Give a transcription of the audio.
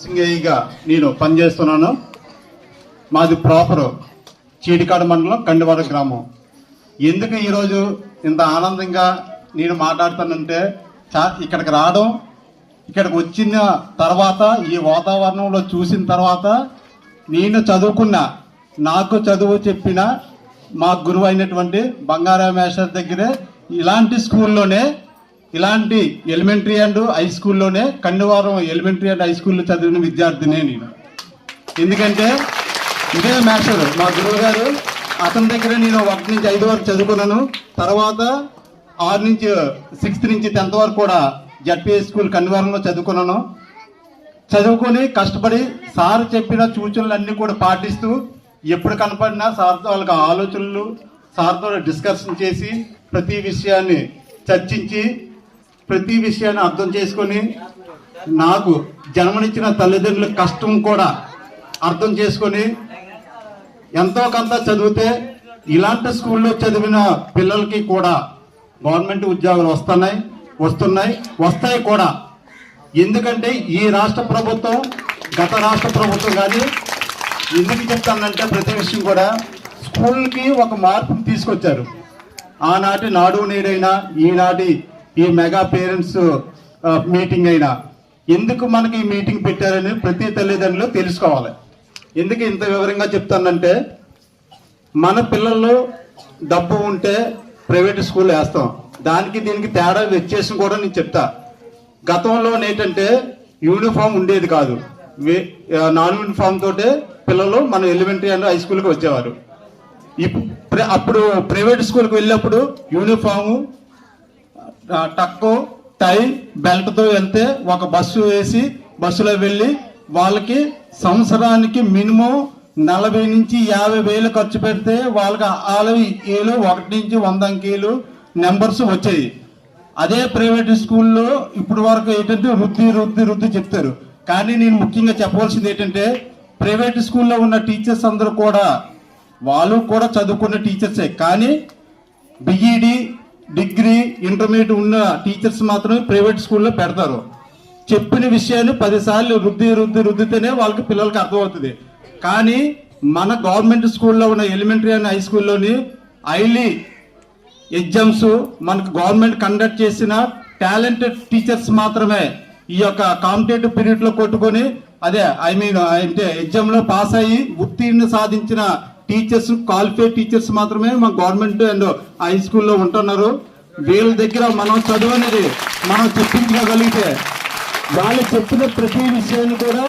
సింగయ్యగా నేను పనిచేస్తున్నాను. మాది ప్రాపర్ చీడికాడ మండలం కండివాడ గ్రామం. ఎందుకు ఈరోజు ఇంత ఆనందంగా నేను మాట్లాడుతానంటే ఇక్కడికి రావడం, ఇక్కడికి వచ్చిన తర్వాత ఈ వాతావరణంలో చూసిన తర్వాత నేను చదువుకున్న, నాకు చదువు చెప్పిన మా గురువు అయినటువంటి బంగారా మేస్టర్ దగ్గరే ఇలాంటి స్కూల్లోనే, ఇలాంటి ఎలిమెంటరీ అండ్ హై స్కూల్లోనే, కండివారం ఎలిమెంటరీ అండ్ హై స్కూల్లో చదివిన విద్యార్థినే నేను. ఎందుకంటే ఇదే మాస్టర్ మా గురువు గారు, అతని దగ్గర నేను 1 నుంచి 5 వరకు చదువుకున్నాను. తర్వాత 6 నుంచి 6th నుంచి 10th వరకు కూడా జడ్పీఎస్ స్కూల్ కండివారంలో చదువుకున్నాను. చదువుకొని కష్టపడి సార్ చెప్పిన సూచనలన్నీ కూడా పాటిస్తూ, ఎప్పుడు కనపడినా సార్తో వాళ్ళకి ఆలోచనలు, సార్తో డిస్కషన్ చేసి ప్రతి విషయాన్ని చర్చించి ప్రతి విషయాన్ని అర్థం చేసుకొని, నాకు జన్మనిచ్చిన తల్లిదండ్రుల కష్టం కూడా అర్థం చేసుకొని ఎంతో కొంత చదివితే ఇలాంటి స్కూల్లో చదివిన పిల్లలకి కూడా గవర్నమెంట్ ఉద్యోగాలు వస్తాయి కూడా. ఎందుకంటే ఈ రాష్ట్ర ప్రభుత్వం, గత రాష్ట్ర ప్రభుత్వం కానీ ఎందుకు చెప్తానంటే ప్రతి విషయం కూడా స్కూల్కి ఒక మార్పును తీసుకొచ్చారు. ఆనాటి నాడు నేడైనా, ఈనాటి ఈ మెగా పేరెంట్స్ మీటింగ్ అయినా ఎందుకు మనకి ఈ మీటింగ్ పెట్టారని ప్రతి తల్లిదండ్రులు తెలుసుకోవాలి. ఎందుకు ఇంత వివరంగా చెప్తానంటే, మన పిల్లలు డబ్బు ఉంటే ప్రైవేట్ స్కూల్ వేస్తాం, దానికి దీనికి తేడా వ్యత్యాసం కూడా నేను చెప్తా. గతంలో ఏంటంటే యూనిఫామ్ ఉండేది కాదు, నాన్ యూనిఫామ్ తోటే పిల్లలు మన ఎలిమెంటరీ అండ్ హై స్కూల్కి వచ్చేవారు. అప్పుడు ప్రైవేట్ స్కూల్కి వెళ్ళినప్పుడు యూనిఫాము, టక్కు, టై, బెల్ట్తో వెళ్తే ఒక బస్సు వేసి బస్సులో వెళ్ళి వాళ్ళకి సంవత్సరానికి మినిమం 40 నుంచి 50 వేలు ఖర్చు పెడితే వాళ్ళకి 40,000 1 నుంచి 100 అంకెలు నెంబర్స్ వచ్చాయి. అదే ప్రైవేట్ స్కూల్లో ఇప్పుడు వరకు ఏంటంటే రుద్ది చెప్తారు. కానీ నేను ముఖ్యంగా చెప్పవలసింది ఏంటంటే, ప్రైవేట్ స్కూల్లో ఉన్న టీచర్స్ అందరూ కూడా వాళ్ళు కూడా చదువుకున్న టీచర్సే, కానీ బిఈడి, డిగ్రీ, ఇంటర్మీడియట్ ఉన్న టీచర్స్ మాత్రమే ప్రైవేట్ స్కూల్లో పెడతారు. చెప్పిన విషయాన్ని 10 సార్లు రుద్దితేనే వాళ్ళకి పిల్లలకి అర్థమవుతుంది. కానీ మన గవర్నమెంట్ స్కూల్లో ఉన్న ఎలిమెంటరీ అండ్ హై స్కూల్లోని ఐలీ ఎగ్జామ్స్ మనకు గవర్నమెంట్ కండక్ట్ చేసిన టాలెంటెడ్ టీచర్స్ మాత్రమే ఈ యొక్క కాంపిటేటివ్ పీరియడ్లో కొట్టుకొని, అంటే ఎగ్జామ్లో పాస్ అయ్యి ఉత్తీర్ణ సాధించిన టీచర్స్, క్వాలిఫైడ్ టీచర్స్ మాత్రమే మన గవర్నమెంట్ అండ్ హై స్కూల్లో ఉంటున్నారు. వీళ్ళ దగ్గర మనం చదువు అనేది మనం చెప్పించగలిగితే వాళ్ళు చెప్పిన ప్రతి విషయాన్ని కూడా